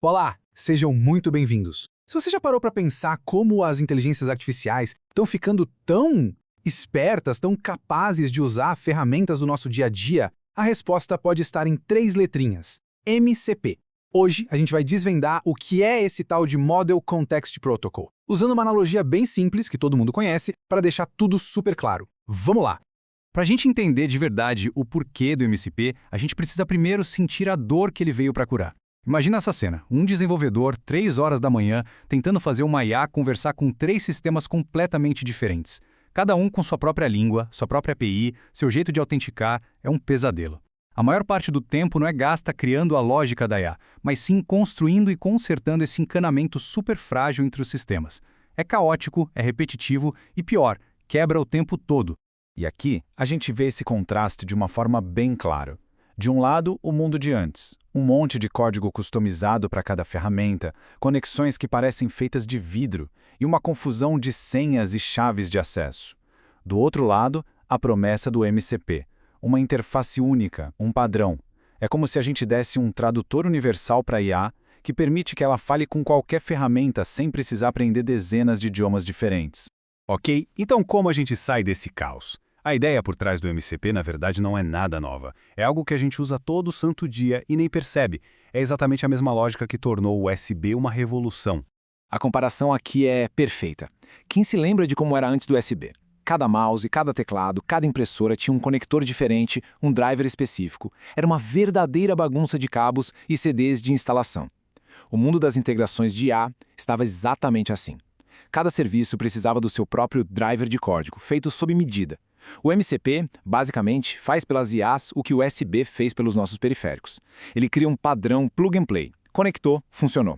Olá, sejam muito bem-vindos. Se você já parou para pensar como as inteligências artificiais estão ficando tão espertas, tão capazes de usar ferramentas do nosso dia a dia, a resposta pode estar em 3 letrinhas: MCP. Hoje a gente vai desvendar o que é esse tal de Model Context Protocol, usando uma analogia bem simples que todo mundo conhece para deixar tudo super claro. Vamos lá! Para a gente entender de verdade o porquê do MCP, a gente precisa primeiro sentir a dor que ele veio para curar. Imagina essa cena, um desenvolvedor, 3 horas da manhã, tentando fazer uma IA conversar com 3 sistemas completamente diferentes. Cada um com sua própria língua, sua própria API, seu jeito de autenticar, é um pesadelo. A maior parte do tempo não é gasta criando a lógica da IA, mas sim construindo e consertando esse encanamento super frágil entre os sistemas. É caótico, é repetitivo e pior, quebra o tempo todo. E aqui, a gente vê esse contraste de uma forma bem clara. De um lado, o mundo de antes. Um monte de código customizado para cada ferramenta, conexões que parecem feitas de vidro e uma confusão de senhas e chaves de acesso. Do outro lado, a promessa do MCP. Uma interface única, um padrão. É como se a gente desse um tradutor universal para a IA que permite que ela fale com qualquer ferramenta sem precisar aprender dezenas de idiomas diferentes. Ok, então como a gente sai desse caos? A ideia por trás do MCP, na verdade, não é nada nova. É algo que a gente usa todo santo dia e nem percebe. É exatamente a mesma lógica que tornou o USB uma revolução. A comparação aqui é perfeita. Quem se lembra de como era antes do USB? Cada mouse, cada teclado, cada impressora tinha um conector diferente, um driver específico. Era uma verdadeira bagunça de cabos e CDs de instalação. O mundo das integrações de IA estava exatamente assim. Cada serviço precisava do seu próprio driver de código, feito sob medida. O MCP, basicamente, faz pelas IAs o que o USB fez pelos nossos periféricos. Ele cria um padrão plug and play. Conectou, funcionou.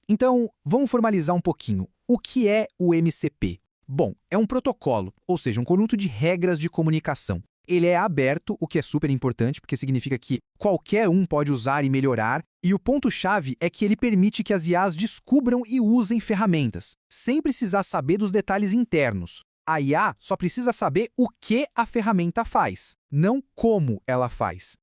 Então, vamos formalizar um pouquinho. O que é o MCP? Bom, é um protocolo, ou seja, um conjunto de regras de comunicação. Ele é aberto, o que é super importante, porque significa que qualquer um pode usar e melhorar, e o ponto-chave é que ele permite que as IAs descubram e usem ferramentas, sem precisar saber dos detalhes internos. A IA só precisa saber o que a ferramenta faz, não como ela faz.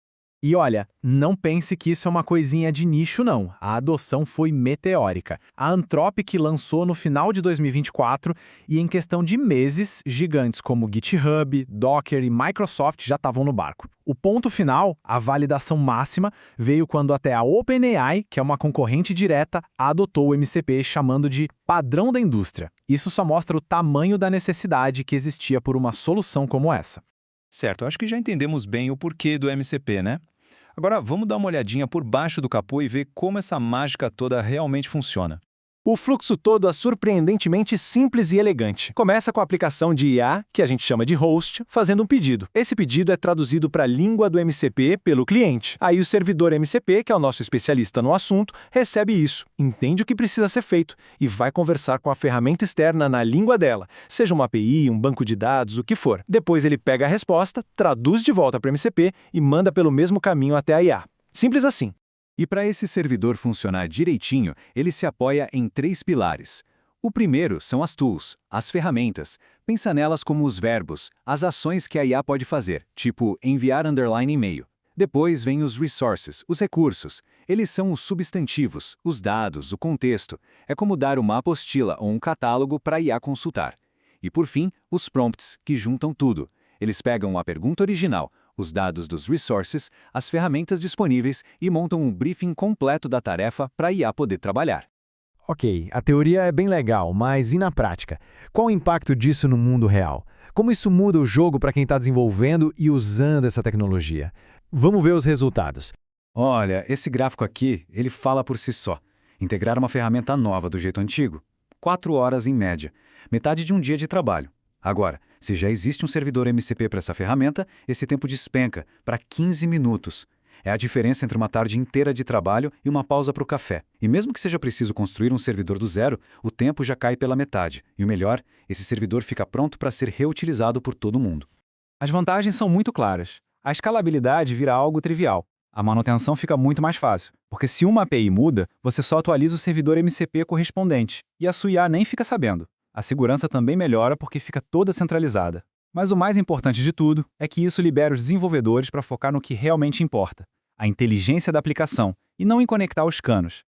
E olha, não pense que isso é uma coisinha de nicho não, a adoção foi meteórica. A Anthropic lançou no final de 2024 e em questão de meses, gigantes como GitHub, Docker e Microsoft já estavam no barco. O ponto final, a validação máxima, veio quando até a OpenAI, que é uma concorrente direta, adotou o MCP chamando de padrão da indústria. Isso só mostra o tamanho da necessidade que existia por uma solução como essa. Certo, acho que já entendemos bem o porquê do MCP, né? Agora, vamos dar uma olhadinha por baixo do capô e ver como essa mágica toda realmente funciona. O fluxo todo é surpreendentemente simples e elegante. Começa com a aplicação de IA, que a gente chama de host, fazendo um pedido. Esse pedido é traduzido para a língua do MCP pelo cliente. Aí o servidor MCP, que é o nosso especialista no assunto, recebe isso, entende o que precisa ser feito e vai conversar com a ferramenta externa na língua dela, seja uma API, um banco de dados, o que for. Depois ele pega a resposta, traduz de volta para o MCP e manda pelo mesmo caminho até a IA. Simples assim. E para esse servidor funcionar direitinho, ele se apoia em 3 pilares. O primeiro são as tools, as ferramentas. Pensa nelas como os verbos, as ações que a IA pode fazer, tipo enviar _e-mail. Depois vem os resources, os recursos. Eles são os substantivos, os dados, o contexto. É como dar uma apostila ou um catálogo para a IA consultar. E por fim, os prompts, que juntam tudo. Eles pegam a pergunta original, os dados dos resources, as ferramentas disponíveis e montam um briefing completo da tarefa para a IA poder trabalhar. Ok, a teoria é bem legal, mas e na prática? Qual o impacto disso no mundo real? Como isso muda o jogo para quem está desenvolvendo e usando essa tecnologia? Vamos ver os resultados. Olha, esse gráfico aqui, ele fala por si só. Integrar uma ferramenta nova do jeito antigo, 4 horas em média, metade de um dia de trabalho. Agora, se já existe um servidor MCP para essa ferramenta, esse tempo despenca para 15 minutos. É a diferença entre uma tarde inteira de trabalho e uma pausa para o café. E mesmo que seja preciso construir um servidor do zero, o tempo já cai pela metade. E o melhor, esse servidor fica pronto para ser reutilizado por todo mundo. As vantagens são muito claras. A escalabilidade vira algo trivial. A manutenção fica muito mais fácil, porque se uma API muda, você só atualiza o servidor MCP correspondente, e a sua IA nem fica sabendo. A segurança também melhora porque fica toda centralizada. Mas o mais importante de tudo é que isso libera os desenvolvedores para focar no que realmente importa, a inteligência da aplicação, e não em conectar os canos.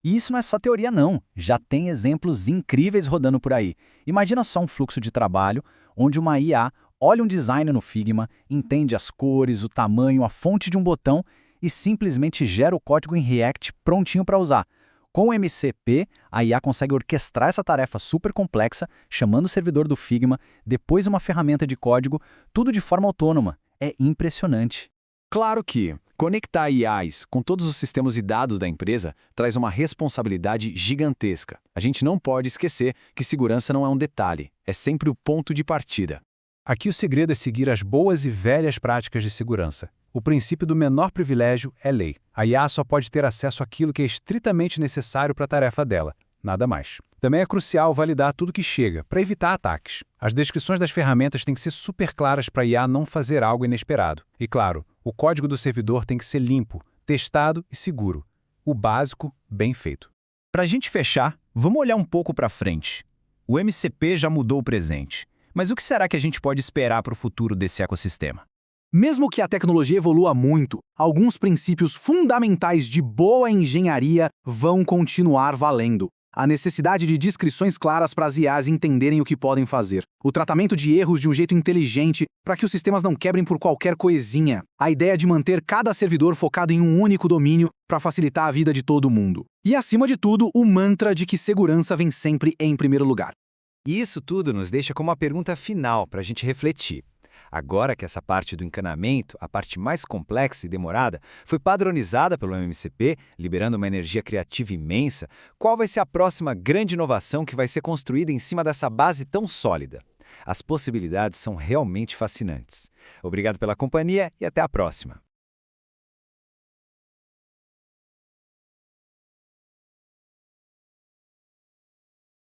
E isso não é só teoria não, já tem exemplos incríveis rodando por aí. Imagina só um fluxo de trabalho onde uma IA olha um design no Figma, entende as cores, o tamanho, a fonte de um botão e simplesmente gera o código em React prontinho para usar. Com o MCP, a IA consegue orquestrar essa tarefa super complexa, chamando o servidor do Figma, depois uma ferramenta de código, tudo de forma autônoma. É impressionante. Claro que conectar IAs com todos os sistemas e dados da empresa traz uma responsabilidade gigantesca. A gente não pode esquecer que segurança não é um detalhe, é sempre o ponto de partida. Aqui o segredo é seguir as boas e velhas práticas de segurança. O princípio do menor privilégio é lei. A IA só pode ter acesso àquilo que é estritamente necessário para a tarefa dela, nada mais. Também é crucial validar tudo que chega, para evitar ataques. As descrições das ferramentas têm que ser super claras para a IA não fazer algo inesperado. E claro, o código do servidor tem que ser limpo, testado e seguro. O básico, bem feito. Para a gente fechar, vamos olhar um pouco para frente. O MCP já mudou o presente. Mas o que será que a gente pode esperar para o futuro desse ecossistema? Mesmo que a tecnologia evolua muito, alguns princípios fundamentais de boa engenharia vão continuar valendo. A necessidade de descrições claras para as IAs entenderem o que podem fazer. O tratamento de erros de um jeito inteligente para que os sistemas não quebrem por qualquer coisinha. A ideia de manter cada servidor focado em um único domínio para facilitar a vida de todo mundo. E, acima de tudo, o mantra de que segurança vem sempre em primeiro lugar. E isso tudo nos deixa com uma pergunta final para a gente refletir. Agora que essa parte do encanamento, a parte mais complexa e demorada, foi padronizada pelo MCP, liberando uma energia criativa imensa, qual vai ser a próxima grande inovação que vai ser construída em cima dessa base tão sólida? As possibilidades são realmente fascinantes. Obrigado pela companhia e até a próxima.